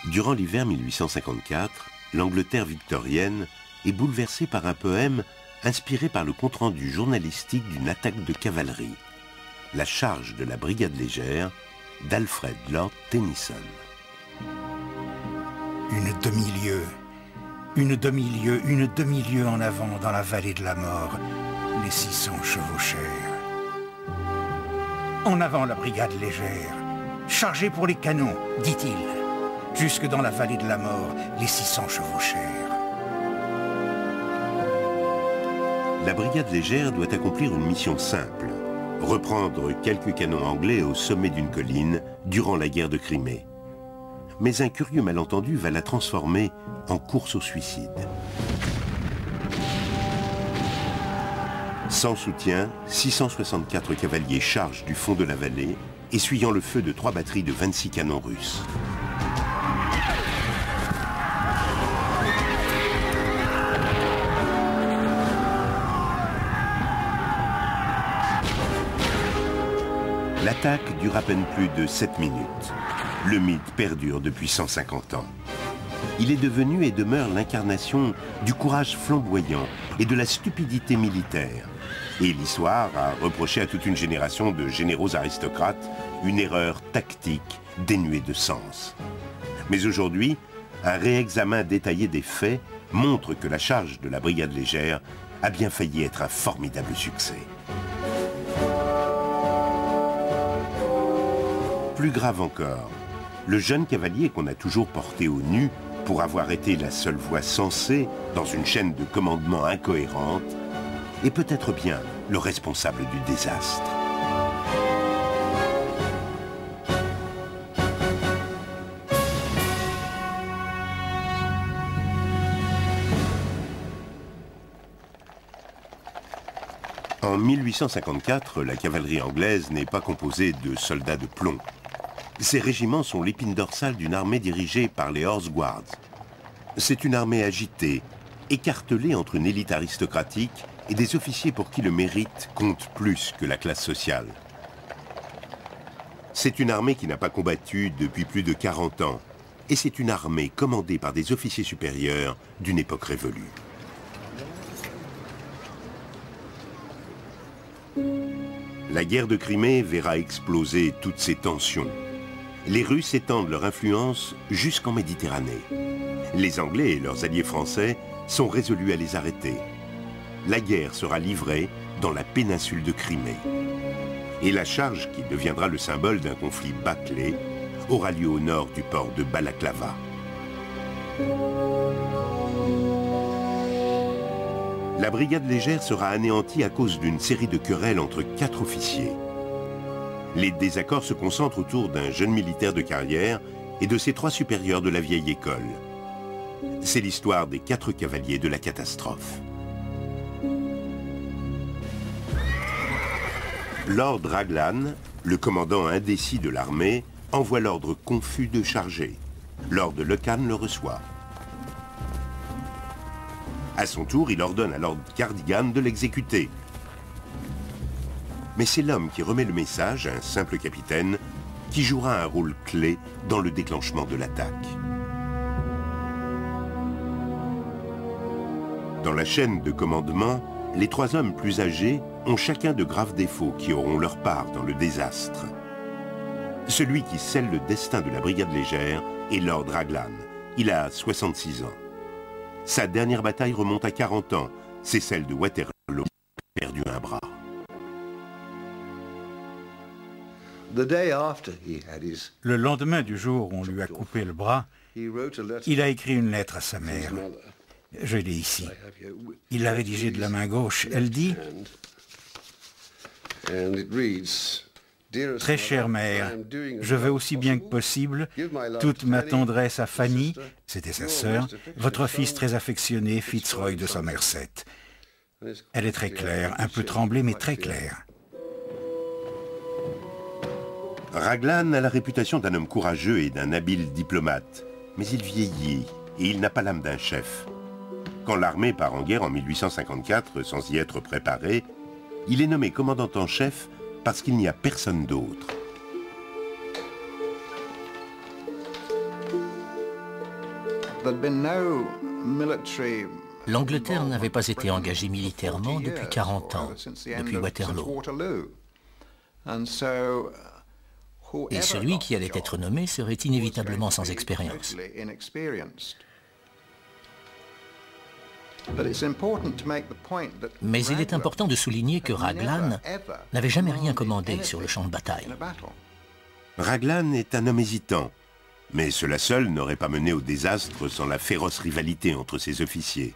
Durant l'hiver 1854, l'Angleterre victorienne est bouleversée par un poème inspiré par le compte-rendu journalistique d'une attaque de cavalerie, La charge de la brigade légère d'Alfred Lord Tennyson. Une demi-lieue, une demi-lieue, une demi-lieue en avant dans la vallée de la mort, les 600 chevauchèrent. En avant la brigade légère, chargée pour les canons, dit-il. Jusque dans la vallée de la mort, les 600 chevauchèrent. La brigade légère doit accomplir une mission simple, reprendre quelques canons anglais au sommet d'une colline durant la guerre de Crimée. Mais un curieux malentendu va la transformer en course au suicide. Sans soutien, 664 cavaliers chargent du fond de la vallée, essuyant le feu de 3 batteries de 26 canons russes. L'attaque dure à peine plus de 7 minutes. Le mythe perdure depuis 150 ans. Il est devenu et demeure l'incarnation du courage flamboyant et de la stupidité militaire. Et l'histoire a reproché à toute une génération de généraux aristocrates une erreur tactique dénuée de sens. Mais aujourd'hui, un réexamen détaillé des faits montre que la charge de la brigade légère a bien failli être un formidable succès. Plus grave encore, le jeune cavalier qu'on a toujours porté au nu pour avoir été la seule voix sensée dans une chaîne de commandement incohérente est peut-être bien le responsable du désastre. En 1854, la cavalerie anglaise n'est pas composée de soldats de plomb. Ces régiments sont l'épine dorsale d'une armée dirigée par les Horse Guards. C'est une armée agitée, écartelée entre une élite aristocratique et des officiers pour qui le mérite compte plus que la classe sociale. C'est une armée qui n'a pas combattu depuis plus de 40 ans, et c'est une armée commandée par des officiers supérieurs d'une époque révolue. La guerre de Crimée verra exploser toutes ces tensions. Les Russes étendent leur influence jusqu'en Méditerranée. Les Anglais et leurs alliés français sont résolus à les arrêter. La guerre sera livrée dans la péninsule de Crimée. Et la charge, qui deviendra le symbole d'un conflit bâclé, aura lieu au nord du port de Balaklava. La brigade légère sera anéantie à cause d'une série de querelles entre 4 officiers. Les désaccords se concentrent autour d'un jeune militaire de carrière et de ses 3 supérieurs de la vieille école. C'est l'histoire des 4 cavaliers de la catastrophe. Lord Raglan, le commandant indécis de l'armée, envoie l'ordre confus de charger. Lord Lecan le reçoit. À son tour, il ordonne à Lord Cardigan de l'exécuter. Mais c'est l'homme qui remet le message à un simple capitaine qui jouera un rôle clé dans le déclenchement de l'attaque. Dans la chaîne de commandement, les 3 hommes plus âgés ont chacun de graves défauts qui auront leur part dans le désastre. Celui qui scelle le destin de la brigade légère est Lord Raglan. Il a 66 ans. Sa dernière bataille remonte à 40 ans. C'est celle de Waterloo. Il a perdu un bras. Le lendemain du jour où on lui a coupé le bras, il a écrit une lettre à sa mère. Je l'ai ici. Il l'a rédigée de la main gauche. Elle dit « Très chère mère, je veux aussi bien que possible toute ma tendresse à Fanny, c'était sa sœur, votre fils très affectionné, Fitzroy de Somerset. » Elle est très claire, un peu tremblée, mais très claire. Raglan a la réputation d'un homme courageux et d'un habile diplomate, mais il vieillit et il n'a pas l'âme d'un chef. Quand l'armée part en guerre en 1854 sans y être préparée, il est nommé commandant en chef parce qu'il n'y a personne d'autre. L'Angleterre n'avait pas été engagée militairement depuis 40 ans, depuis Waterloo. Et celui qui allait être nommé serait inévitablement sans expérience. Mais il est important de souligner que Raglan n'avait jamais rien commandé sur le champ de bataille. Raglan est un homme hésitant, mais cela seul n'aurait pas mené au désastre sans la féroce rivalité entre ses officiers.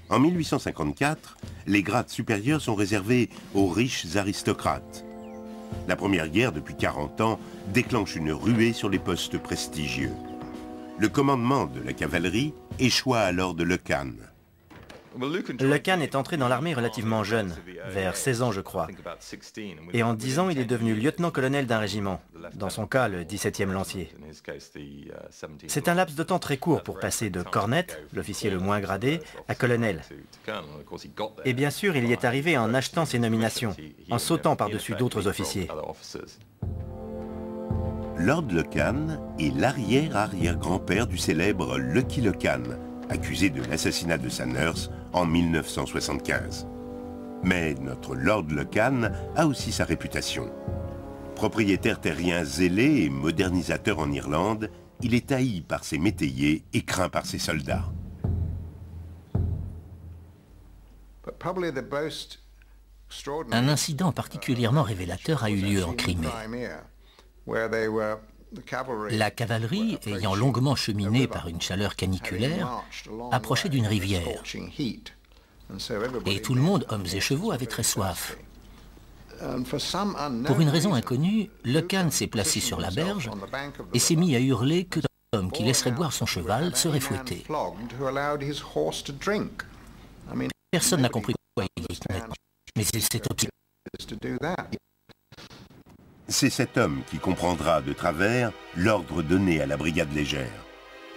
En 1854, les grades supérieurs sont réservés aux riches aristocrates. La Première Guerre, depuis 40 ans, déclenche une ruée sur les postes prestigieux. Le commandement de la cavalerie échoua alors de Lecan. Lecan est entré dans l'armée relativement jeune, vers 16 ans je crois. Et en 10 ans, il est devenu lieutenant-colonel d'un régiment, dans son cas le 17e lancier. C'est un laps de temps très court pour passer de cornette, l'officier le moins gradé, à colonel. Et bien sûr, il y est arrivé en achetant ses nominations, en sautant par-dessus d'autres officiers. Lord Lecan est l'arrière-arrière-grand-père du célèbre Lucky Lecan, accusé de l'assassinat de sa nurse en 1975. Mais notre Lord Lecan a aussi sa réputation. Propriétaire terrien zélé et modernisateur en Irlande, il est haï par ses métayers et craint par ses soldats. Un incident particulièrement révélateur a eu lieu en Crimée. La cavalerie, ayant longuement cheminé par une chaleur caniculaire, approchait d'une rivière. Et tout le monde, hommes et chevaux, avait très soif. Pour une raison inconnue, Lecan s'est placé sur la berge et s'est mis à hurler que l'homme qui laisserait boire son cheval serait fouetté. Personne n'a compris pourquoi il est honnêtement, mais il s'est obstiné. C'est cet homme qui comprendra de travers l'ordre donné à la brigade légère.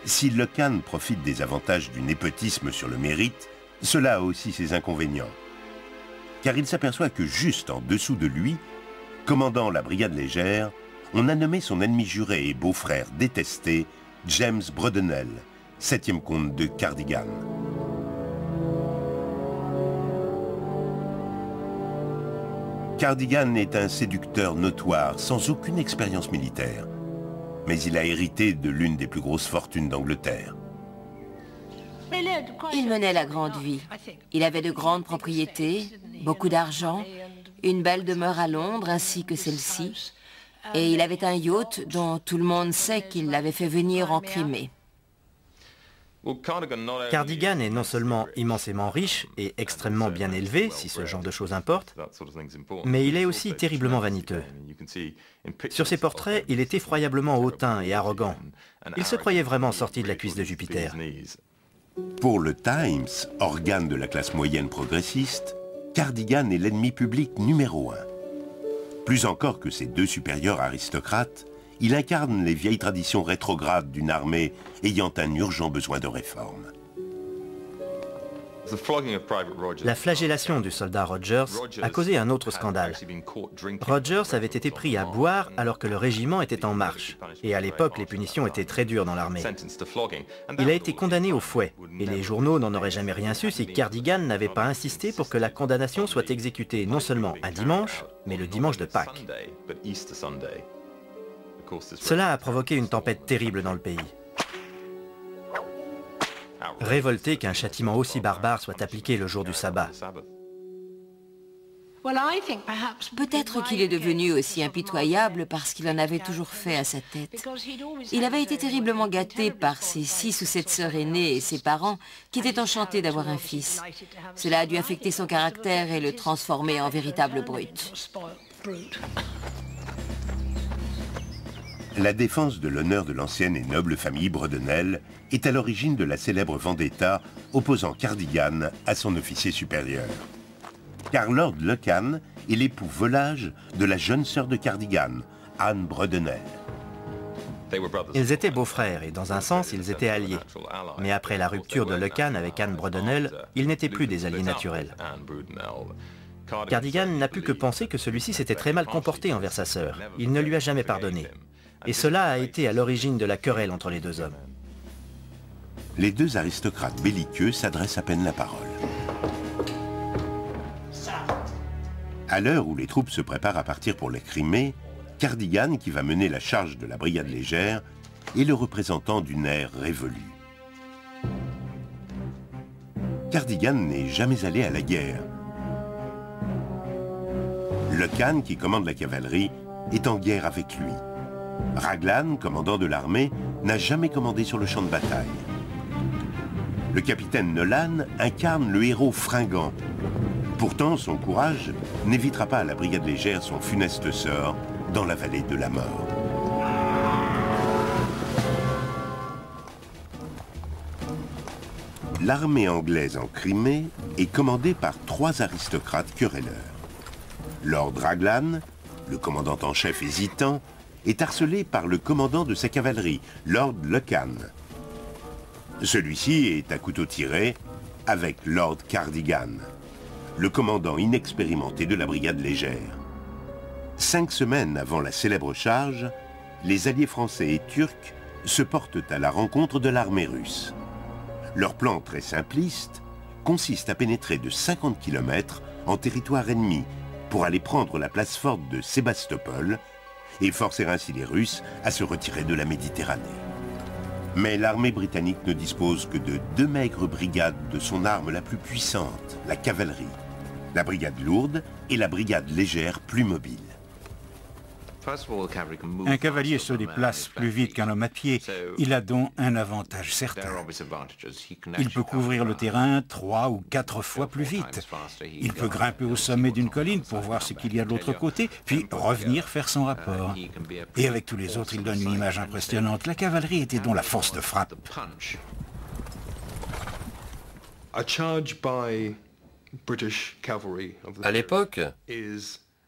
Si Lecan profite des avantages du népotisme sur le mérite, cela a aussi ses inconvénients. Car il s'aperçoit que juste en dessous de lui, commandant la brigade légère, on a nommé son ennemi juré et beau-frère détesté, James Brudenell, 7e comte de Cardigan. Cardigan est un séducteur notoire, sans aucune expérience militaire. Mais il a hérité de l'une des plus grosses fortunes d'Angleterre. Il menait la grande vie. Il avait de grandes propriétés, beaucoup d'argent, une belle demeure à Londres ainsi que celle-ci. Et il avait un yacht dont tout le monde sait qu'il l'avait fait venir en Crimée. Cardigan est non seulement immensément riche et extrêmement bien élevé, si ce genre de choses importe, mais il est aussi terriblement vaniteux. Sur ses portraits, il est effroyablement hautain et arrogant. Il se croyait vraiment sorti de la cuisse de Jupiter. Pour le Times, organe de la classe moyenne progressiste, Cardigan est l'ennemi public numéro 1. Plus encore que ses deux supérieurs aristocrates, il incarne les vieilles traditions rétrogrades d'une armée ayant un urgent besoin de réforme. La flagellation du soldat Rogers a causé un autre scandale. Rogers avait été pris à boire alors que le régiment était en marche. Et à l'époque, les punitions étaient très dures dans l'armée. Il a été condamné au fouet. Et les journaux n'en auraient jamais rien su si Cardigan n'avait pas insisté pour que la condamnation soit exécutée non seulement un dimanche, mais le dimanche de Pâques. Cela a provoqué une tempête terrible dans le pays. Révolté qu'un châtiment aussi barbare soit appliqué le jour du sabbat. Peut-être qu'il est devenu aussi impitoyable parce qu'il en avait toujours fait à sa tête. Il avait été terriblement gâté par ses 6 ou 7 sœurs aînées et ses parents qui étaient enchantés d'avoir un fils. Cela a dû affecter son caractère et le transformer en véritable brute. La défense de l'honneur de l'ancienne et noble famille Brudenell est à l'origine de la célèbre vendetta opposant Cardigan à son officier supérieur. Car Lord Lecan est l'époux volage de la jeune sœur de Cardigan, Anne Brudenell. Ils étaient beaux-frères et dans un sens, ils étaient alliés. Mais après la rupture de Lecan avec Anne Brudenell, ils n'étaient plus des alliés naturels. Cardigan n'a pu que penser que celui-ci s'était très mal comporté envers sa sœur. Il ne lui a jamais pardonné. Et cela a été à l'origine de la querelle entre les deux hommes. Les deux aristocrates belliqueux s'adressent à peine la parole. À l'heure où les troupes se préparent à partir pour la Crimée, Cardigan, qui va mener la charge de la brigade légère, est le représentant d'une ère révolue. Cardigan n'est jamais allé à la guerre. Lecan, qui commande la cavalerie, est en guerre avec lui. Raglan, commandant de l'armée, n'a jamais commandé sur le champ de bataille. Le capitaine Nolan incarne le héros fringant. Pourtant, son courage n'évitera pas à la brigade légère son funeste sort dans la vallée de la mort. L'armée anglaise en Crimée est commandée par 3 aristocrates querelleurs. Lord Raglan, le commandant en chef hésitant, est harcelé par le commandant de sa cavalerie, Lord Lecan. Celui-ci est à couteau tiré avec Lord Cardigan, le commandant inexpérimenté de la brigade légère. 5 semaines avant la célèbre charge, les alliés français et turcs se portent à la rencontre de l'armée russe. Leur plan très simpliste consiste à pénétrer de 50 km en territoire ennemi pour aller prendre la place forte de Sébastopol et forcer ainsi les Russes à se retirer de la Méditerranée. Mais l'armée britannique ne dispose que de 2 maigres brigades de son arme la plus puissante, la cavalerie, la brigade lourde et la brigade légère plus mobile. Un cavalier se déplace plus vite qu'un homme à pied. Il a donc un avantage certain. Il peut couvrir le terrain 3 ou 4 fois plus vite. Il peut grimper au sommet d'une colline pour voir ce qu'il y a de l'autre côté, puis revenir faire son rapport. Et avec tous les autres, il donne une image impressionnante. La cavalerie était donc la force de frappe. À l'époque,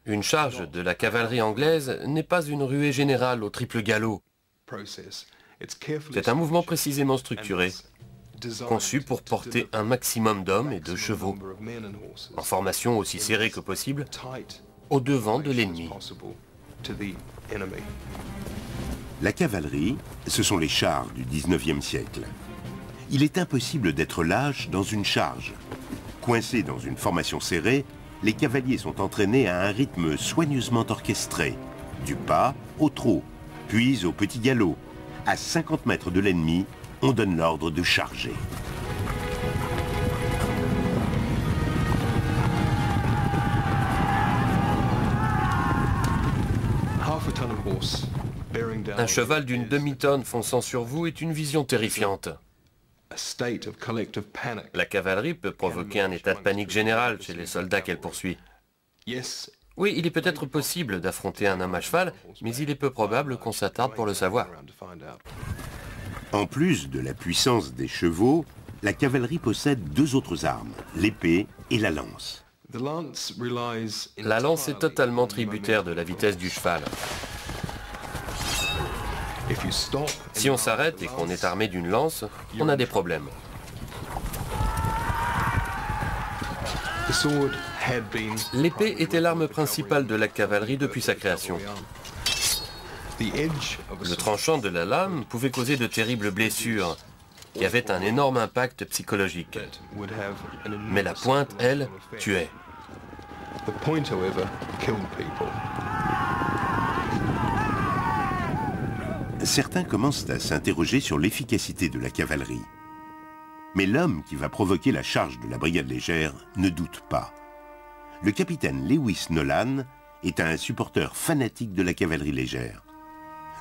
une charge de la cavalerie anglaise n'est pas une ruée générale au triple galop. C'est un mouvement précisément structuré, conçu pour porter un maximum d'hommes et de chevaux, en formation aussi serrée que possible, au devant de l'ennemi. La cavalerie, ce sont les chars du 19e siècle. Il est impossible d'être lâche dans une charge. Coincés dans une formation serrée, les cavaliers sont entraînés à un rythme soigneusement orchestré, du pas au trot, puis au petit galop. À 50 mètres de l'ennemi, on donne l'ordre de charger. Un cheval d'une demi-tonne fonçant sur vous est une vision terrifiante. La cavalerie peut provoquer un état de panique général chez les soldats qu'elle poursuit. Oui, il est peut-être possible d'affronter un homme à cheval, mais il est peu probable qu'on s'attarde pour le savoir. En plus de la puissance des chevaux, la cavalerie possède 2 autres armes, l'épée et la lance. La lance est totalement tributaire de la vitesse du cheval. Si on s'arrête et qu'on est armé d'une lance, on a des problèmes. L'épée était l'arme principale de la cavalerie depuis sa création. Le tranchant de la lame pouvait causer de terribles blessures, qui avaient un énorme impact psychologique. Mais la pointe, elle, tuait. Certains commencent à s'interroger sur l'efficacité de la cavalerie. Mais l'homme qui va provoquer la charge de la brigade légère ne doute pas. Le capitaine Lewis Nolan est un supporter fanatique de la cavalerie légère.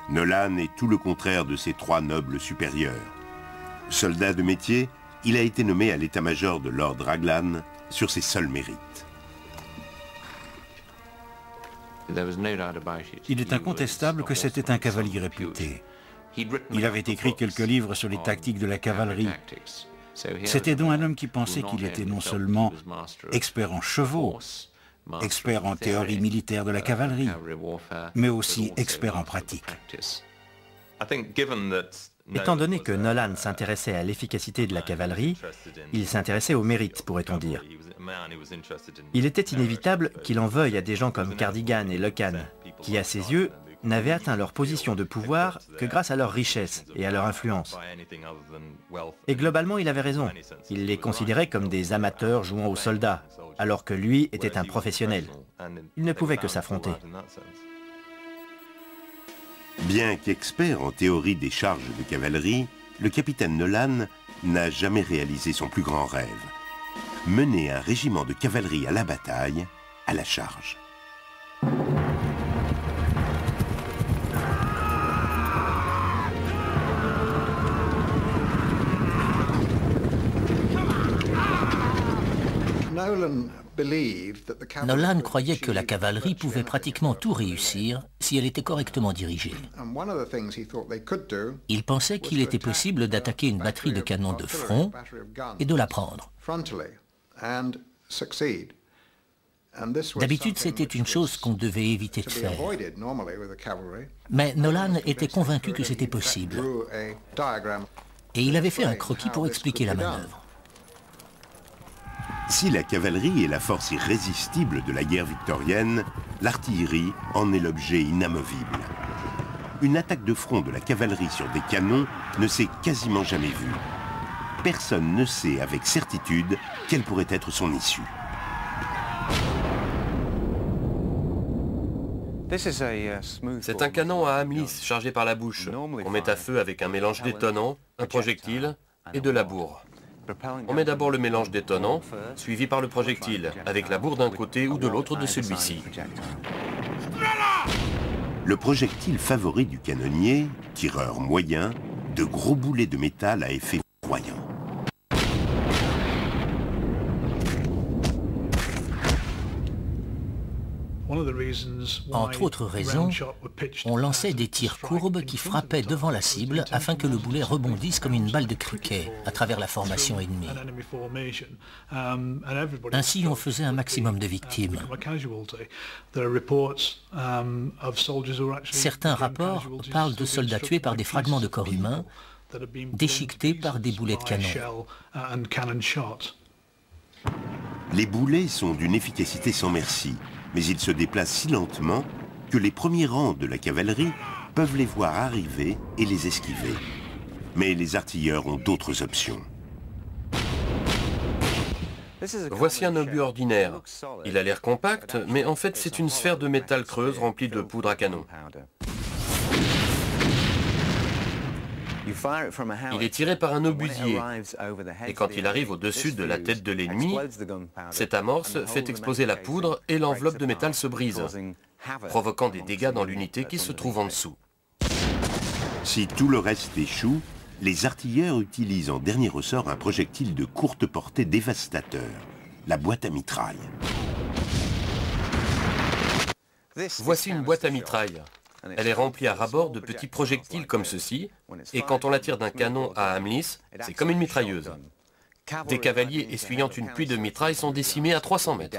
Nolan est tout le contraire de ses 3 nobles supérieurs. Soldat de métier, il a été nommé à l'état-major de Lord Raglan sur ses seuls mérites. Il est incontestable que c'était un cavalier réputé. Il avait écrit quelques livres sur les tactiques de la cavalerie. C'était donc un homme qui pensait qu'il était non seulement expert en chevaux, expert en théorie militaire de la cavalerie, mais aussi expert en pratique. Étant donné que Nolan s'intéressait à l'efficacité de la cavalerie, il s'intéressait au mérite, pourrait-on dire. Il était inévitable qu'il en veuille à des gens comme Cardigan et Lecan, qui, à ses yeux, n'avaient atteint leur position de pouvoir que grâce à leur richesse et à leur influence. Et globalement, il avait raison. Il les considérait comme des amateurs jouant aux soldats, alors que lui était un professionnel. Il ne pouvait que s'affronter. Bien qu'expert en théorie des charges de cavalerie, le capitaine Nolan n'a jamais réalisé son plus grand rêve. Mener un régiment de cavalerie à la bataille, à la charge. Nolan croyait que la cavalerie pouvait pratiquement tout réussir si elle était correctement dirigée. Il pensait qu'il était possible d'attaquer une batterie de canons de front et de la prendre. D'habitude, c'était une chose qu'on devait éviter de faire. Mais Nolan était convaincu que c'était possible. Et il avait fait un croquis pour expliquer la manœuvre. Si la cavalerie est la force irrésistible de la guerre victorienne, l'artillerie en est l'objet inamovible. Une attaque de front de la cavalerie sur des canons ne s'est quasiment jamais vue. Personne ne sait avec certitude quelle pourrait être son issue. C'est un canon à Hamlis chargé par la bouche, qu'on met à feu avec un mélange détonnant, un projectile et de la bourre. On met d'abord le mélange détonnant, suivi par le projectile, avec la bourre d'un côté ou de l'autre de celui-ci. Le projectile favori du canonnier, tireur moyen, de gros boulets de métal à effet foudroyant. Entre autres raisons, on lançait des tirs courbes qui frappaient devant la cible afin que le boulet rebondisse comme une balle de cricket à travers la formation ennemie. Ainsi, on faisait un maximum de victimes. Certains rapports parlent de soldats tués par des fragments de corps humains, déchiquetés par des boulets de canon. Les boulets sont d'une efficacité sans merci, mais ils se déplacent si lentement que les premiers rangs de la cavalerie peuvent les voir arriver et les esquiver. Mais les artilleurs ont d'autres options. Voici un obus ordinaire. Il a l'air compact, mais en fait c'est une sphère de métal creuse remplie de poudre à canon. Il est tiré par un obusier, et quand il arrive au-dessus de la tête de l'ennemi, cette amorce fait exploser la poudre et l'enveloppe de métal se brise, provoquant des dégâts dans l'unité qui se trouve en dessous. Si tout le reste échoue, les artilleurs utilisent en dernier ressort un projectile de courte portée dévastateur, la boîte à mitraille. Voici une boîte à mitraille. Elle est remplie à ras-bord de petits projectiles comme ceci, et quand on la tire d'un canon à Hamlis, c'est comme une mitrailleuse. Des cavaliers essuyant une pluie de mitraille sont décimés à 300 mètres.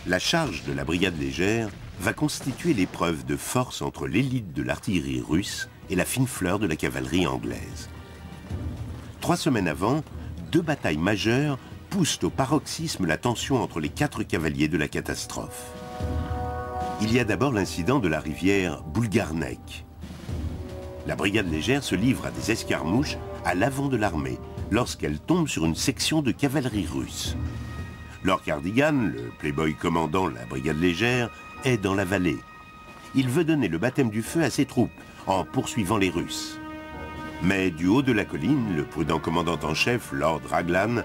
La charge de la brigade légère va constituer l'épreuve de force entre l'élite de l'artillerie russe et la fine fleur de la cavalerie anglaise. 3 semaines avant, 2 batailles majeures poussent au paroxysme la tension entre les 4 cavaliers de la catastrophe. Il y a d'abord l'incident de la rivière Bulgarnek. La brigade légère se livre à des escarmouches à l'avant de l'armée lorsqu'elle tombe sur une section de cavalerie russe. Lord Cardigan, le playboy commandant la brigade légère, est dans la vallée. Il veut donner le baptême du feu à ses troupes en poursuivant les Russes. Mais du haut de la colline, le prudent commandant en chef, Lord Raglan,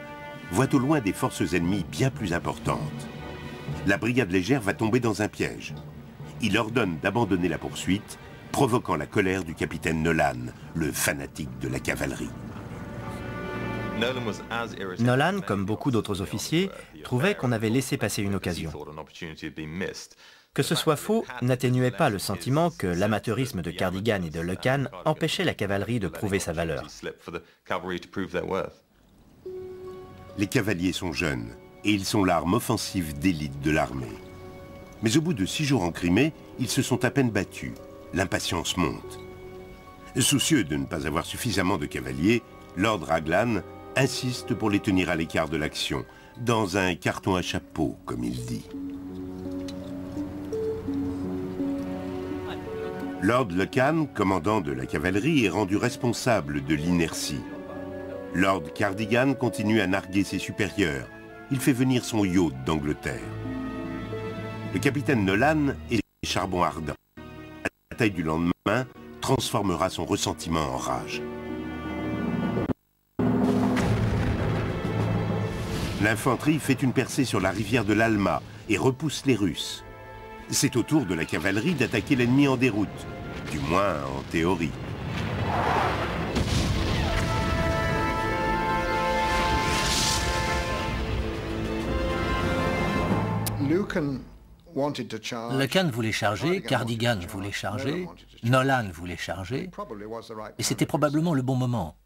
voit au loin des forces ennemies bien plus importantes. La brigade légère va tomber dans un piège. Il ordonne d'abandonner la poursuite, provoquant la colère du capitaine Nolan, le fanatique de la cavalerie. Nolan, comme beaucoup d'autres officiers, trouvait qu'on avait laissé passer une occasion. Que ce soit faux n'atténuait pas le sentiment que l'amateurisme de Cardigan et de Lecan empêchait la cavalerie de prouver sa valeur. Les cavaliers sont jeunes et ils sont l'arme offensive d'élite de l'armée. Mais au bout de 6 jours en Crimée, ils se sont à peine battus. L'impatience monte. Soucieux de ne pas avoir suffisamment de cavaliers, Lord Raglan insiste pour les tenir à l'écart de l'action, dans un carton à chapeau, comme il dit. Lord Lucan, commandant de la cavalerie, est rendu responsable de l'inertie. Lord Cardigan continue à narguer ses supérieurs. Il fait venir son yacht d'Angleterre. Le capitaine Nolan est charbon ardent. La bataille du lendemain transformera son ressentiment en rage. L'infanterie fait une percée sur la rivière de l'Alma et repousse les Russes. C'est au tour de la cavalerie d'attaquer l'ennemi en déroute, du moins en théorie. Lucan voulait charger, Cardigan voulait charger, Nolan voulait charger, et c'était probablement le bon moment.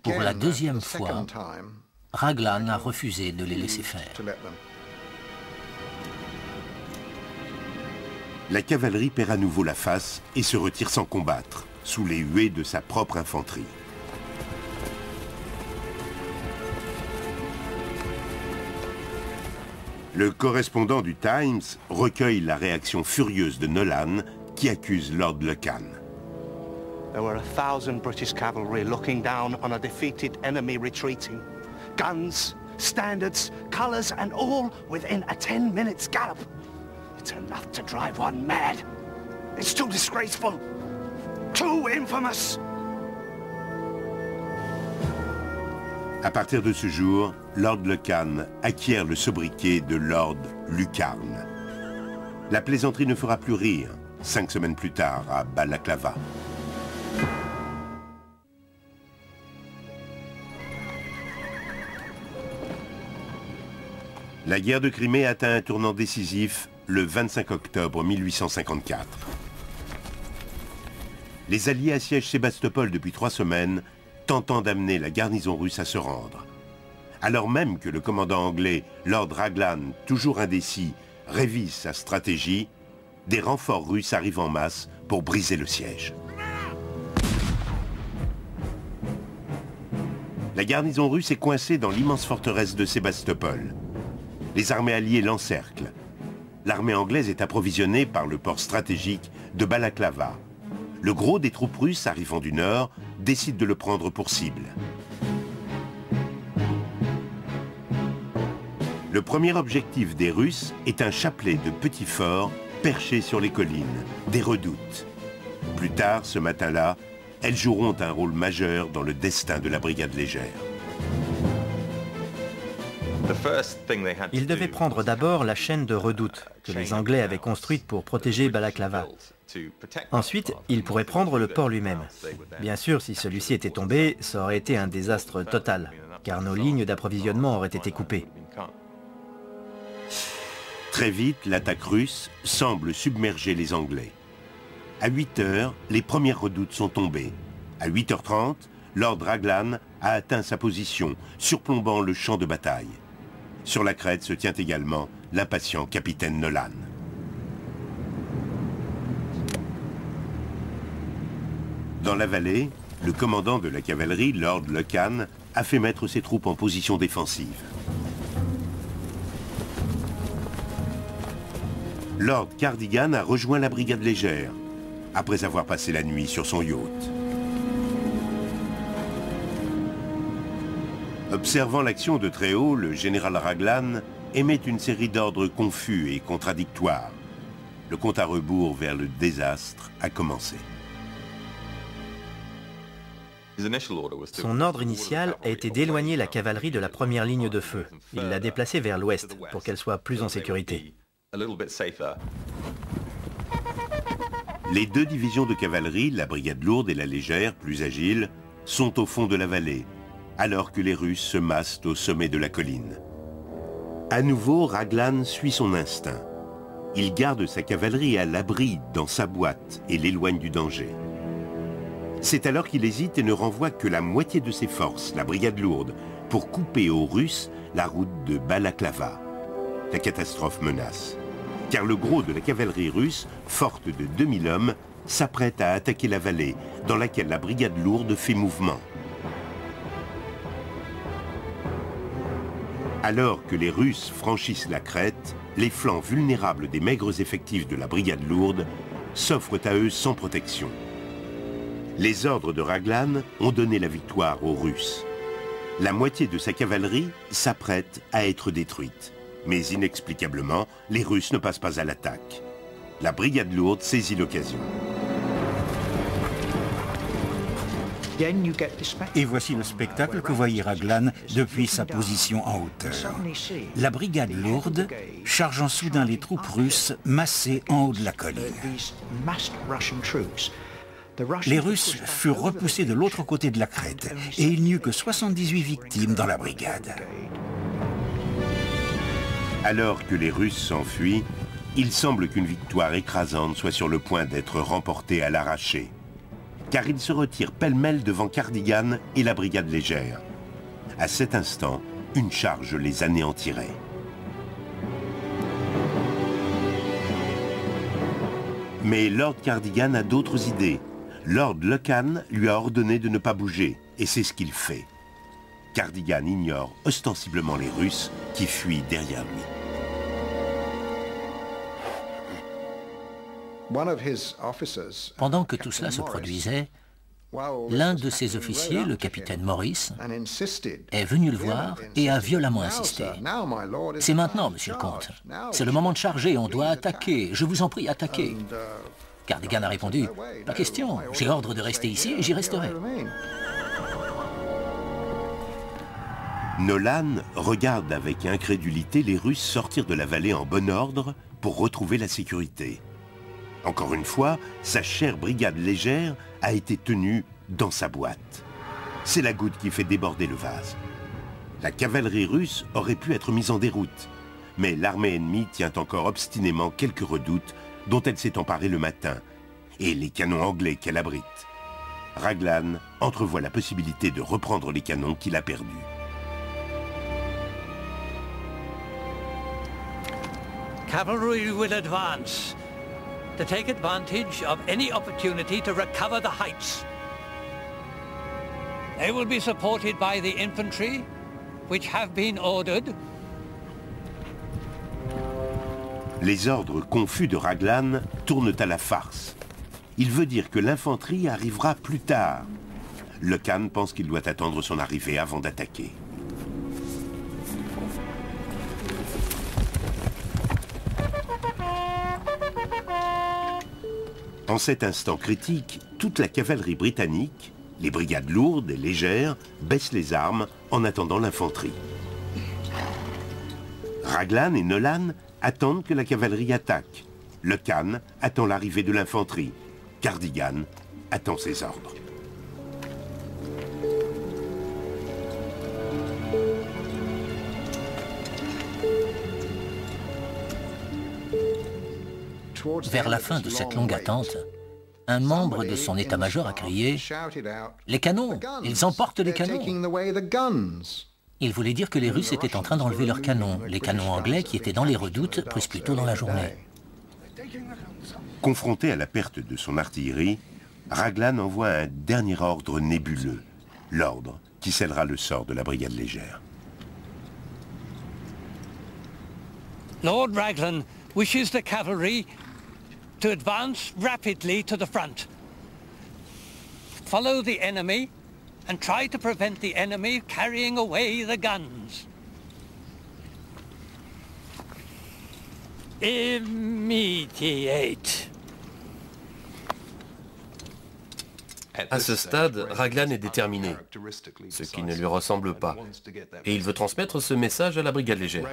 Pour la deuxième fois, Raglan a refusé de les laisser faire. La cavalerie perd à nouveau la face et se retire sans combattre, sous les huées de sa propre infanterie. Le correspondant du Times recueille la réaction furieuse de Nolan, qui accuse Lord Lucan. There were 1,000 British cavalry looking down on a defeated enemy retreating. Guns, standards, colours and all within a 10 minutes gallop. It's enough to drive one mad. It's too disgraceful, too infamous. À partir de ce jour, Lord Lucan acquiert le sobriquet de Lord Lucarne. La plaisanterie ne fera plus rire, 5 semaines plus tard, à Balaclava. La guerre de Crimée atteint un tournant décisif le 25 octobre 1854. Les Alliés assiègent Sébastopol depuis 3 semaines, tentant d'amener la garnison russe à se rendre. Alors même que le commandant anglais, Lord Raglan, toujours indécis, révise sa stratégie, des renforts russes arrivent en masse pour briser le siège. La garnison russe est coincée dans l'immense forteresse de Sébastopol. Les armées alliées l'encerclent. L'armée anglaise est approvisionnée par le port stratégique de Balaclava. Le gros des troupes russes arrivant du nord décide de le prendre pour cible. Le premier objectif des Russes est un chapelet de petits forts perchés sur les collines, des redoutes. Plus tard, ce matin-là, elles joueront un rôle majeur dans le destin de la brigade légère. Ils devaient prendre d'abord la chaîne de redoutes que les Anglais avaient construite pour protéger Balaclava. Ensuite, ils pourraient prendre le port lui-même. Bien sûr, si celui-ci était tombé, ça aurait été un désastre total, car nos lignes d'approvisionnement auraient été coupées. Très vite, l'attaque russe semble submerger les Anglais. À 8 heures, les premières redoutes sont tombées. À 8h30, Lord Raglan a atteint sa position, surplombant le champ de bataille. Sur la crête se tient également l'impatient capitaine Nolan. Dans la vallée, le commandant de la cavalerie, Lord Lucan, a fait mettre ses troupes en position défensive. Lord Cardigan a rejoint la brigade légère, après avoir passé la nuit sur son yacht. Observant l'action de très haut, le général Raglan émet une série d'ordres confus et contradictoires. Le compte à rebours vers le désastre a commencé. Son ordre initial a été d'éloigner la cavalerie de la première ligne de feu. Il l'a déplacée vers l'ouest pour qu'elle soit plus en sécurité. Les 2 divisions de cavalerie, la brigade lourde et la légère, plus agile, sont au fond de la vallée, alors que les Russes se massent au sommet de la colline. À nouveau, Raglan suit son instinct. Il garde sa cavalerie à l'abri dans sa boîte et l'éloigne du danger. C'est alors qu'il hésite et ne renvoie que la moitié de ses forces, la brigade lourde, pour couper aux Russes la route de Balaclava. La catastrophe menace, car le gros de la cavalerie russe, forte de 2000 hommes, s'apprête à attaquer la vallée, dans laquelle la brigade lourde fait mouvement. Alors que les Russes franchissent la crête, les flancs vulnérables des maigres effectifs de la brigade lourde s'offrent à eux sans protection. Les ordres de Raglan ont donné la victoire aux Russes. La moitié de sa cavalerie s'apprête à être détruite. Mais inexplicablement, les Russes ne passent pas à l'attaque. La brigade lourde saisit l'occasion. Et voici le spectacle que voyait Raglan depuis sa position en hauteur. La brigade lourde chargeant soudain les troupes russes massées en haut de la colline. Les Russes furent repoussés de l'autre côté de la crête et il n'y eut que 78 victimes dans la brigade. Alors que les Russes s'enfuient, il semble qu'une victoire écrasante soit sur le point d'être remportée à l'arraché. Car ils se retirent pêle-mêle devant Cardigan et la brigade légère. À cet instant, une charge les anéantirait. Mais Lord Cardigan a d'autres idées. Lord Lucan lui a ordonné de ne pas bouger, et c'est ce qu'il fait. Cardigan ignore ostensiblement les Russes qui fuient derrière lui. Pendant que tout cela se produisait, l'un de ses officiers, le capitaine Morris, est venu le voir et a violemment insisté. « C'est maintenant, monsieur le comte. C'est le moment de charger, on doit attaquer. Je vous en prie, attaquez. » Cardigan a répondu, « Pas question, j'ai ordre de rester ici et j'y resterai. » Nolan regarde avec incrédulité les Russes sortir de la vallée en bon ordre pour retrouver la sécurité. Encore une fois, sa chère brigade légère a été tenue dans sa boîte. C'est la goutte qui fait déborder le vase. La cavalerie russe aurait pu être mise en déroute, mais l'armée ennemie tient encore obstinément quelques redoutes dont elle s'est emparée le matin, et les canons anglais qu'elle abrite. Raglan entrevoit la possibilité de reprendre les canons qu'il a perdus. Cavalry will advance to take advantage of any opportunity to recover the heights. They will be supported by the infantry, which have been ordered. Les ordres confus de Raglan tournent à la farce. Il veut dire que l'infanterie arrivera plus tard. Lucan pense qu'il doit attendre son arrivée avant d'attaquer. En cet instant critique, toute la cavalerie britannique, les brigades lourdes et légères, baissent les armes en attendant l'infanterie. Raglan et Nolan attendent que la cavalerie attaque. Lucan attend l'arrivée de l'infanterie. Cardigan attend ses ordres. Vers la fin de cette longue attente, un membre de son état-major a crié « Les canons! Ils emportent les canons !» Il voulait dire que les Russes étaient en train d'enlever leurs canons, les canons anglais qui étaient dans les redoutes pris plus tôt dans la journée. Confronté à la perte de son artillerie, Raglan envoie un dernier ordre nébuleux, l'ordre qui scellera le sort de la brigade légère. Lord Raglan wishes the cavalry to advance rapidly to the front. Follow the enemy and try to prevent the enemy carrying away the guns. Immediate. À ce stade, Raglan est déterminé, ce qui ne lui ressemble pas, et il veut transmettre ce message à la brigade légère.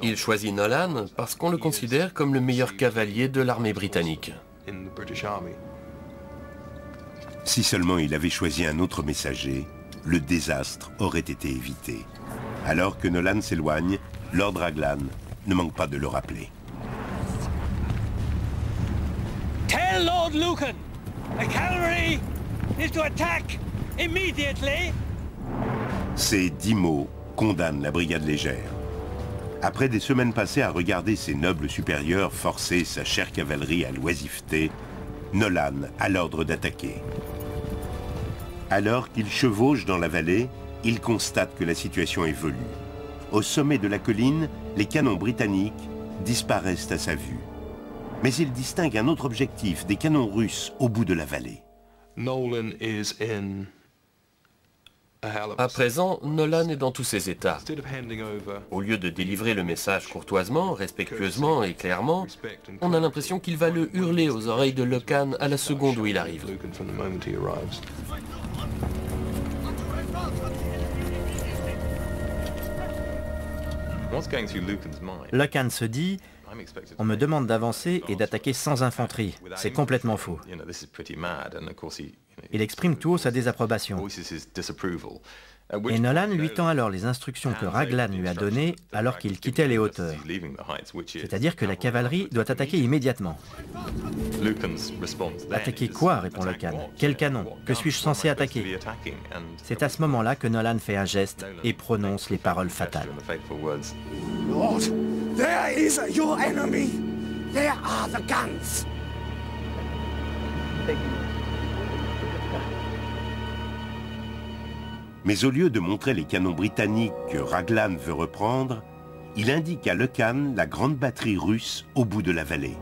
Il choisit Nolan parce qu'on le considère comme le meilleur cavalier de l'armée britannique. Si seulement il avait choisi un autre messager, le désastre aurait été évité. Alors que Nolan s'éloigne, Lord Raglan ne manque pas de le rappeler. Tell Lord Lucan, the cavalry is to attack immediately. Ces 10 mots condamnent la brigade légère. Après des semaines passées à regarder ses nobles supérieurs forcer sa chère cavalerie à l'oisiveté, Nolan a l'ordre d'attaquer. Alors qu'il chevauche dans la vallée, il constate que la situation évolue. Au sommet de la colline, les canons britanniques disparaissent à sa vue. Mais il distingue un autre objectif, des canons russes au bout de la vallée. À présent, Nolan est dans tous ses états. Au lieu de délivrer le message courtoisement, respectueusement et clairement, on a l'impression qu'il va le hurler aux oreilles de Lucan à la seconde où il arrive. Lucan se dit « On me demande d'avancer et d'attaquer sans infanterie. C'est complètement faux. » Il exprime tout haut sa désapprobation. Et Nolan lui tend alors les instructions que Raglan lui a données alors qu'il quittait les hauteurs. C'est-à-dire que la cavalerie doit attaquer immédiatement. Attaquer quoi, répond Lucan. Quel canon? Que suis-je censé attaquer? C'est à ce moment-là que Nolan fait un geste et prononce les paroles fatales. Lord, there is your enemy. There are the guns. Mais au lieu de montrer les canons britanniques que Raglan veut reprendre, il indique à Lucan la grande batterie russe au bout de la vallée.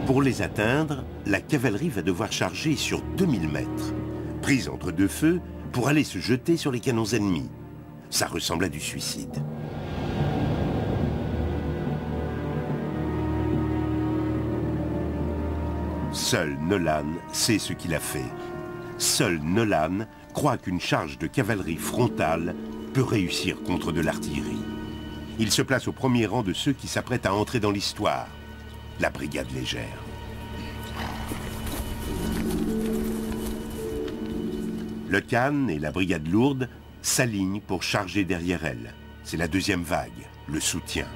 Pour les atteindre, la cavalerie va devoir charger sur 2000 mètres, prise entre deux feux pour aller se jeter sur les canons ennemis. Ça ressemble à du suicide. Seul Nolan sait ce qu'il a fait. Seul Nolan croit qu'une charge de cavalerie frontale peut réussir contre de l'artillerie. Il se place au premier rang de ceux qui s'apprêtent à entrer dans l'histoire, la brigade légère. Lucan et la brigade lourde s'alignent pour charger derrière elle. C'est la deuxième vague, le soutien.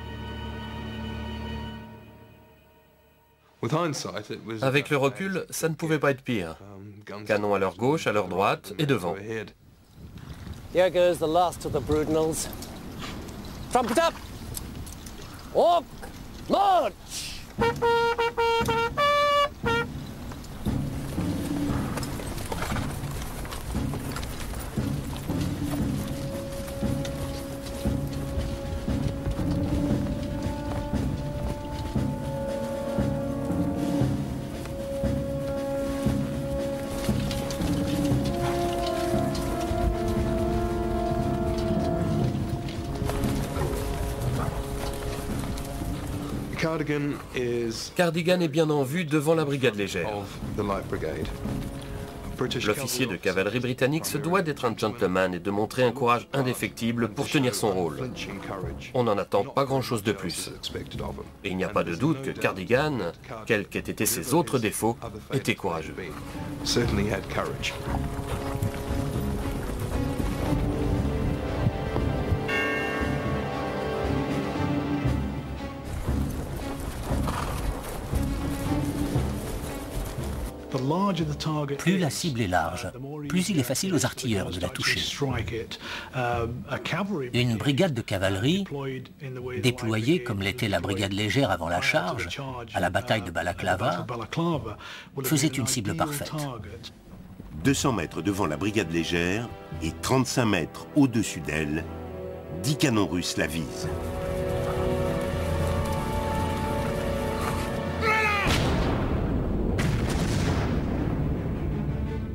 Avec le recul, ça ne pouvait pas être pire. Canons à leur gauche, à leur droite et devant. Here goes the last of the Brudenells. Trumpet up! Orc! March! Cardigan est bien en vue devant la brigade légère. L'officier de cavalerie britannique se doit d'être un gentleman et de montrer un courage indéfectible pour tenir son rôle. On n'en attend pas grand-chose de plus. Et il n'y a pas de doute que Cardigan, quels qu'aient été ses autres défauts, était courageux. Plus la cible est large, plus il est facile aux artilleurs de la toucher. Une brigade de cavalerie, déployée comme l'était la brigade légère avant la charge, à la bataille de Balaklava, faisait une cible parfaite. 200 mètres devant la brigade légère et 35 mètres au-dessus d'elle, 10 canons russes la visent.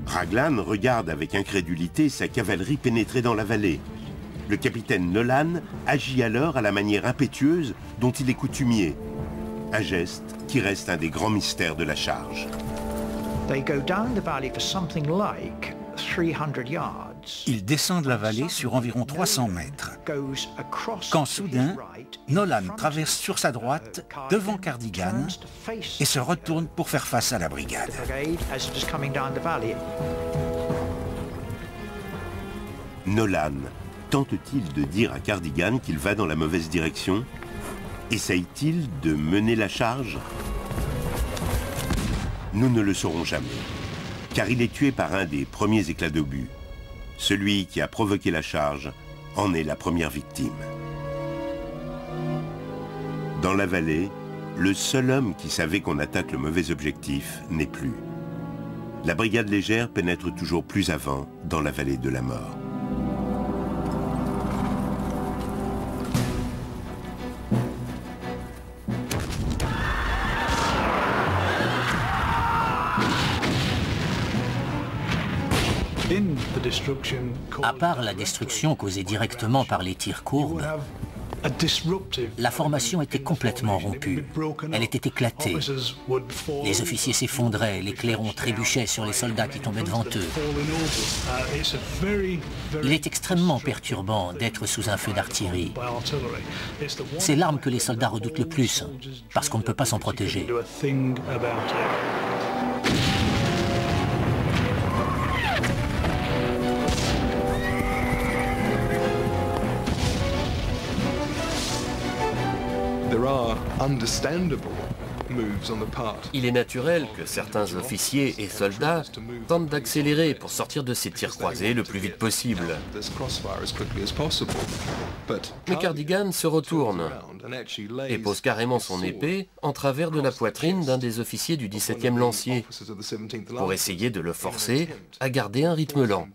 Raglan regarde avec incrédulité sa cavalerie pénétrer dans la vallée. Le capitaine Nolan agit alors à la manière impétueuse dont il est coutumier. Un geste qui reste un des grands mystères de la charge. Ils descendent la vallée sur environ 300 mètres. Quand soudain, Nolan traverse sur sa droite, devant Cardigan, et se retourne pour faire face à la brigade. Nolan tente-t-il de dire à Cardigan qu'il va dans la mauvaise direction? Essaye-t-il de mener la charge? Nous ne le saurons jamais, car il est tué par un des premiers éclats d'obus. Celui qui a provoqué la charge en est la première victime. Dans la vallée, le seul homme qui savait qu'on attaque le mauvais objectif n'est plus. La brigade légère pénètre toujours plus avant dans la vallée de la mort. À part la destruction causée directement par les tirs courbes, la formation était complètement rompue. Elle était éclatée. Les officiers s'effondraient, les clairons trébuchaient sur les soldats qui tombaient devant eux. Il est extrêmement perturbant d'être sous un feu d'artillerie. C'est l'arme que les soldats redoutent le plus, parce qu'on ne peut pas s'en protéger. Il est naturel que certains officiers et soldats tentent d'accélérer pour sortir de ces tirs croisés le plus vite possible. Mais Cardigan se retourne et pose carrément son épée en travers de la poitrine d'un des officiers du 17e lancier pour essayer de le forcer à garder un rythme lent.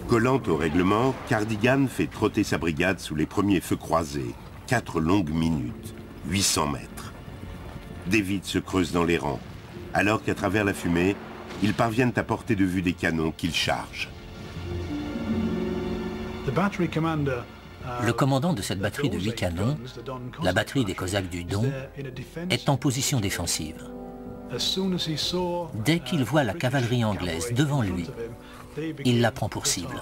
Collant au règlement, Cardigan fait trotter sa brigade sous les premiers feux croisés. 4 longues minutes, 800 mètres. Des vides se creusent dans les rangs, alors qu'à travers la fumée, ils parviennent à portée de vue des canons qu'ils chargent. Le commandant de cette batterie de 8 canons, la batterie des Cosaques du Don, est en position défensive. Dès qu'il voit la cavalerie anglaise devant lui, il la prend pour cible.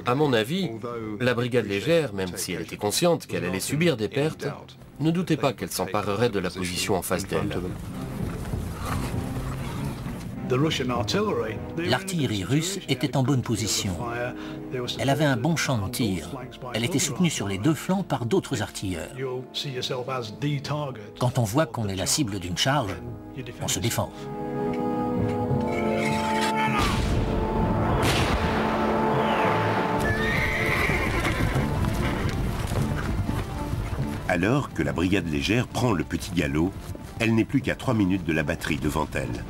À mon avis, la brigade légère, même si elle était consciente qu'elle allait subir des pertes, ne doutait pas qu'elle s'emparerait de la position en face d'elle. L'artillerie russe était en bonne position. Elle avait un bon champ de tir. Elle était soutenue sur les deux flancs par d'autres artilleurs. Quand on voit qu'on est la cible d'une charge, on se défend. Alors que la brigade légère prend le petit galop, elle n'est plus qu'à 3 minutes de la batterie devant elle.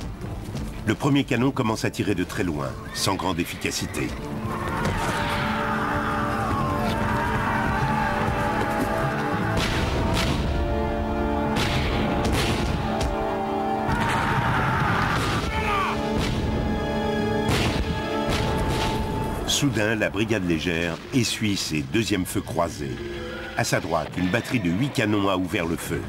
Le premier canon commence à tirer de très loin, sans grande efficacité. Soudain, la brigade légère essuie ses deuxièmes feux croisés. À sa droite, une batterie de 8 canons a ouvert le feu.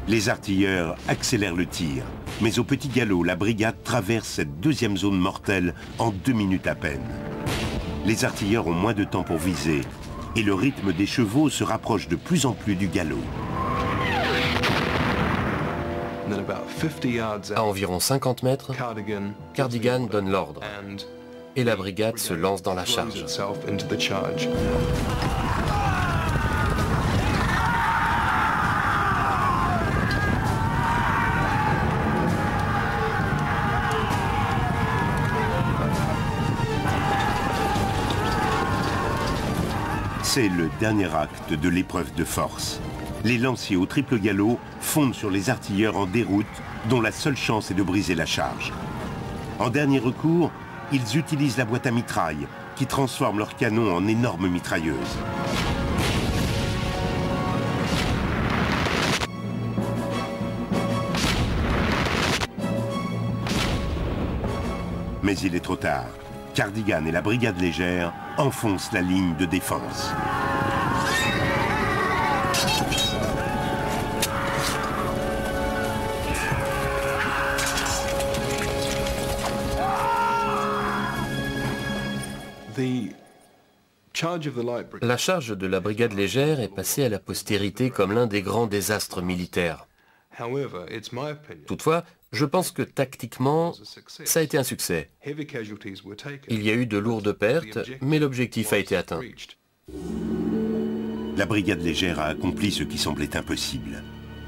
Les artilleurs accélèrent le tir, mais au petit galop, la brigade traverse cette deuxième zone mortelle en 2 minutes à peine. Les artilleurs ont moins de temps pour viser, et le rythme des chevaux se rapproche de plus en plus du galop. À environ 50 mètres, Cardigan donne l'ordre et la brigade se lance dans la charge. C'est le dernier acte de l'épreuve de force. Les lanciers au triple galop fondent sur les artilleurs en déroute, dont la seule chance est de briser la charge. En dernier recours, ils utilisent la boîte à mitraille, qui transforme leurs canons en énormes mitrailleuses. Mais il est trop tard. Cardigan et la brigade légère enfoncent la ligne de défense. La charge de la brigade légère est passée à la postérité comme l'un des grands désastres militaires. Toutefois, je pense que tactiquement, ça a été un succès. Il y a eu de lourdes pertes, mais l'objectif a été atteint. La brigade légère a accompli ce qui semblait impossible.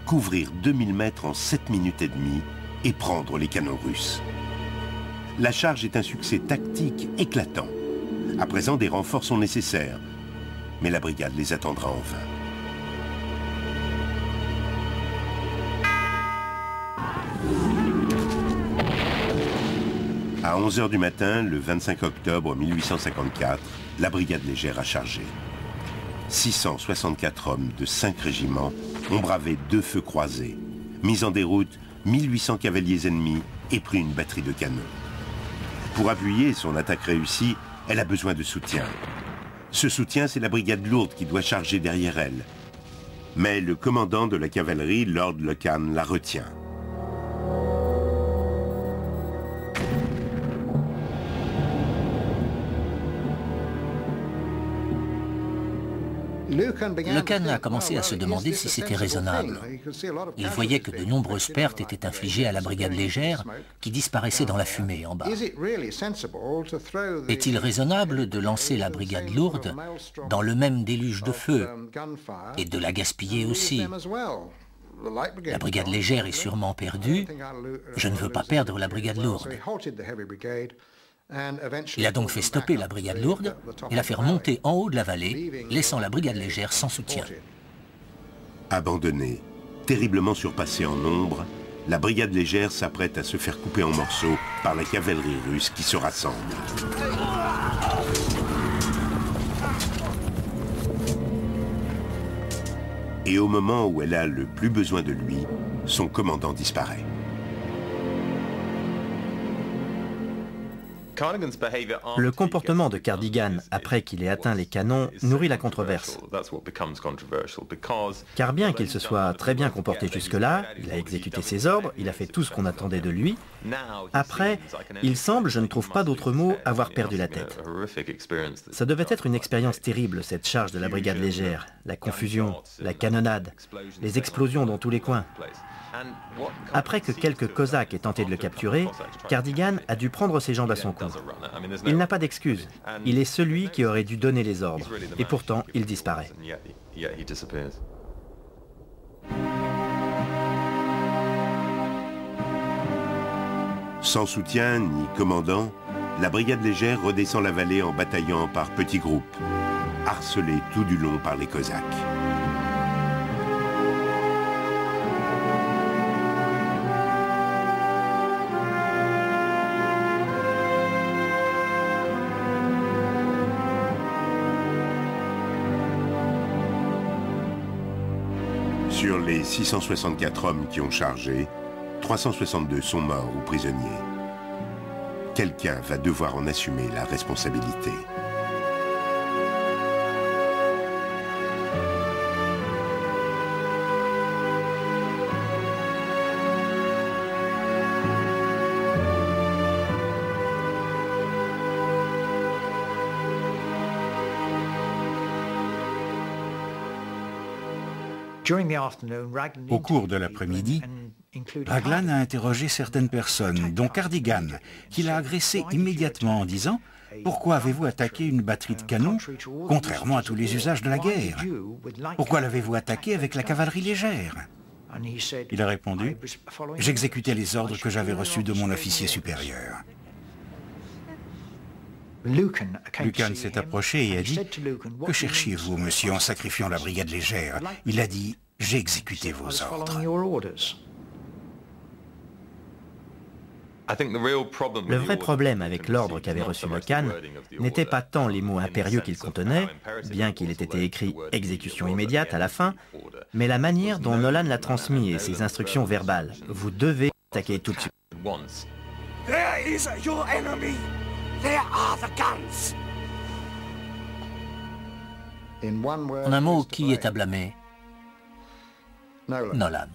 Couvrir 2000 mètres en 7 minutes et demie et prendre les canons russes. La charge est un succès tactique éclatant. À présent, des renforts sont nécessaires, mais la brigade les attendra en vain. À 11 h du matin, le 25 octobre 1854, la brigade légère a chargé. 664 hommes de 5 régiments ont bravé 2 feux croisés, mis en déroute 1800 cavaliers ennemis et pris une batterie de canons. Pour appuyer son attaque réussie, elle a besoin de soutien. Ce soutien, c'est la brigade lourde qui doit charger derrière elle. Mais le commandant de la cavalerie, Lord Lucan, la retient. Lucan a commencé à se demander si c'était raisonnable. Il voyait que de nombreuses pertes étaient infligées à la brigade légère qui disparaissait dans la fumée en bas. Est-il raisonnable de lancer la brigade lourde dans le même déluge de feu et de la gaspiller aussi? La brigade légère est sûrement perdue. Je ne veux pas perdre la brigade lourde. Il a donc fait stopper la brigade lourde et la faire monter en haut de la vallée, laissant la brigade légère sans soutien. Abandonnée, terriblement surpassée en nombre, la brigade légère s'apprête à se faire couper en morceaux par la cavalerie russe qui se rassemble. Et au moment où elle a le plus besoin de lui, son commandant disparaît. Le comportement de Cardigan après qu'il ait atteint les canons nourrit la controverse. Car bien qu'il se soit très bien comporté jusque-là, il a exécuté ses ordres, il a fait tout ce qu'on attendait de lui, après, il semble, je ne trouve pas d'autre mot, avoir perdu la tête. Ça devait être une expérience terrible, cette charge de la brigade légère, la confusion, la canonnade, les explosions dans tous les coins. Après que quelques Cosaques aient tenté de le capturer, Cardigan a dû prendre ses jambes à son cou. Il n'a pas d'excuse. Il est celui qui aurait dû donner les ordres. Et pourtant, il disparaît. Sans soutien ni commandant, la brigade légère redescend la vallée en bataillant par petits groupes, harcelée tout du long par les Cosaques. Sur les 664 hommes qui ont chargé, 362 sont morts ou prisonniers. Quelqu'un va devoir en assumer la responsabilité. Au cours de l'après-midi, Raglan a interrogé certaines personnes, dont Cardigan, qu'il a agressé immédiatement en disant « Pourquoi avez-vous attaqué une batterie de canons, contrairement à tous les usages de la guerre? Pourquoi l'avez-vous attaqué avec la cavalerie légère ?» Il a répondu « J'exécutais les ordres que j'avais reçus de mon officier supérieur. » Lucan s'est approché et a dit « Que cherchiez-vous, monsieur, en sacrifiant la brigade légère ?» Il a dit « J'ai exécuté vos ordres. » Le vrai problème avec l'ordre qu'avait reçu Lucan n'était pas tant les mots impérieux qu'il contenait, bien qu'il ait été écrit « exécution immédiate » à la fin, mais la manière dont Nolan l'a transmis et ses instructions verbales. Vous devez attaquer tout de suite. There is your enemy. There are the guns. En un mot, qui est à blâmer? Nolan.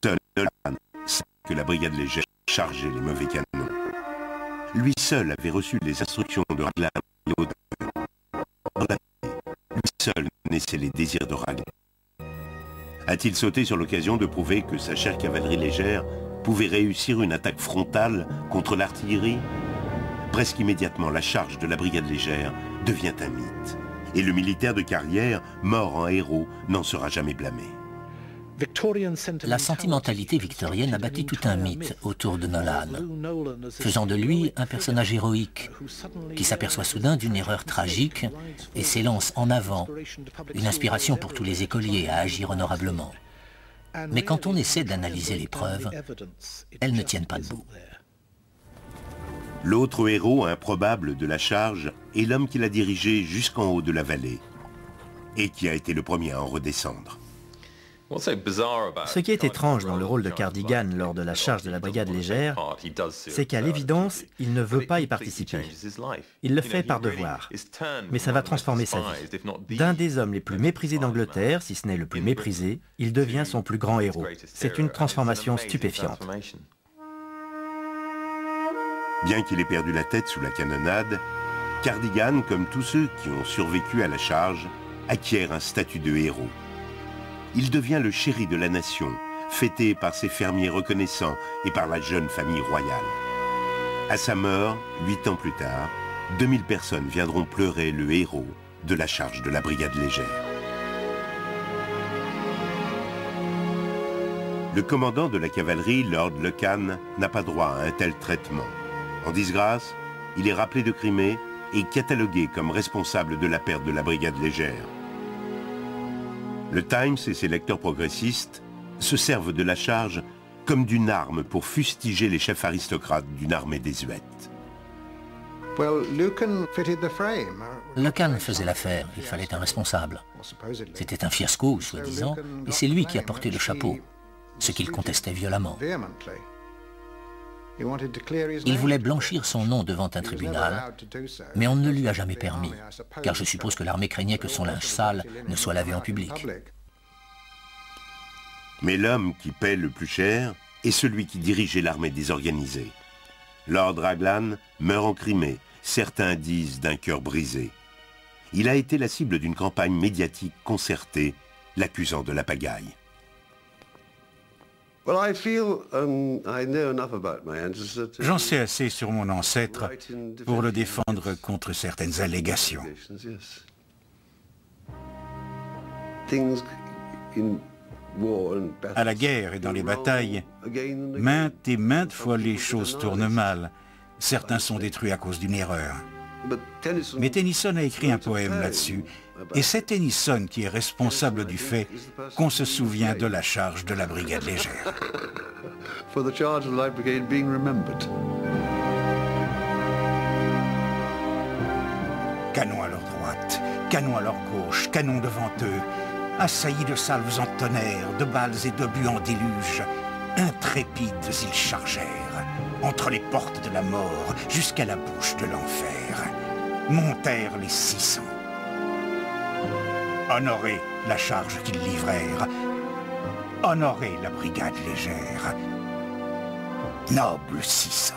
Seul Nolan sait que la brigade légère chargeait les mauvais canons. Lui seul avait reçu les instructions de Raglan. Lui seul connaissait les désirs de Raglan. A-t-il sauté sur l'occasion de prouver que sa chère cavalerie légère pouvait réussir une attaque frontale contre l'artillerie? Presque immédiatement, la charge de la brigade légère devient un mythe. Et le militaire de carrière, mort en héros, n'en sera jamais blâmé. La sentimentalité victorienne a bâti tout un mythe autour de Nolan, faisant de lui un personnage héroïque qui s'aperçoit soudain d'une erreur tragique et s'élance en avant, une inspiration pour tous les écoliers à agir honorablement. Mais quand on essaie d'analyser les preuves, elles ne tiennent pas debout. L'autre héros improbable de la charge est l'homme qui l'a dirigé jusqu'en haut de la vallée et qui a été le premier à en redescendre. Ce qui est étrange dans le rôle de Cardigan lors de la charge de la brigade légère, c'est qu'à l'évidence, il ne veut pas y participer. Il le fait par devoir, mais ça va transformer sa vie. D'un des hommes les plus méprisés d'Angleterre, si ce n'est le plus méprisé, il devient son plus grand héros. C'est une transformation stupéfiante. Bien qu'il ait perdu la tête sous la canonnade, Cardigan, comme tous ceux qui ont survécu à la charge, acquiert un statut de héros. Il devient le chéri de la nation, fêté par ses fermiers reconnaissants et par la jeune famille royale. À sa mort, 8 ans plus tard, 2000 personnes viendront pleurer le héros de la charge de la brigade légère. Le commandant de la cavalerie, Lord Lucan, n'a pas droit à un tel traitement. En disgrâce, il est rappelé de Crimée et catalogué comme responsable de la perte de la brigade légère. Le Times et ses lecteurs progressistes se servent de la charge comme d'une arme pour fustiger les chefs aristocrates d'une armée désuète. Lucan faisait l'affaire, il fallait un responsable. C'était un fiasco, soi-disant, et c'est lui qui a porté le chapeau, ce qu'il contestait violemment. Il voulait blanchir son nom devant un tribunal, mais on ne lui a jamais permis, car je suppose que l'armée craignait que son linge sale ne soit lavé en public. Mais l'homme qui paie le plus cher est celui qui dirigeait l'armée désorganisée. Lord Raglan meurt en Crimée, certains disent d'un cœur brisé. Il a été la cible d'une campagne médiatique concertée, l'accusant de la pagaille. J'en sais assez sur mon ancêtre pour le défendre contre certaines allégations. À la guerre et dans les batailles, maintes et maintes fois les choses tournent mal. Certains sont détruits à cause d'une erreur. Mais Tennyson a écrit un poème là-dessus, et c'est Tennyson qui est responsable du fait qu'on se souvient de la charge de la brigade légère. Canons à leur droite, canons à leur gauche, canons devant eux, assaillis de salves en tonnerre, de balles et d'obus en déluge, intrépides ils chargèrent, entre les portes de la mort jusqu'à la bouche de l'enfer. Montèrent les 600. Honorez la charge qu'ils livrèrent. Honorez la brigade légère. Noble 600.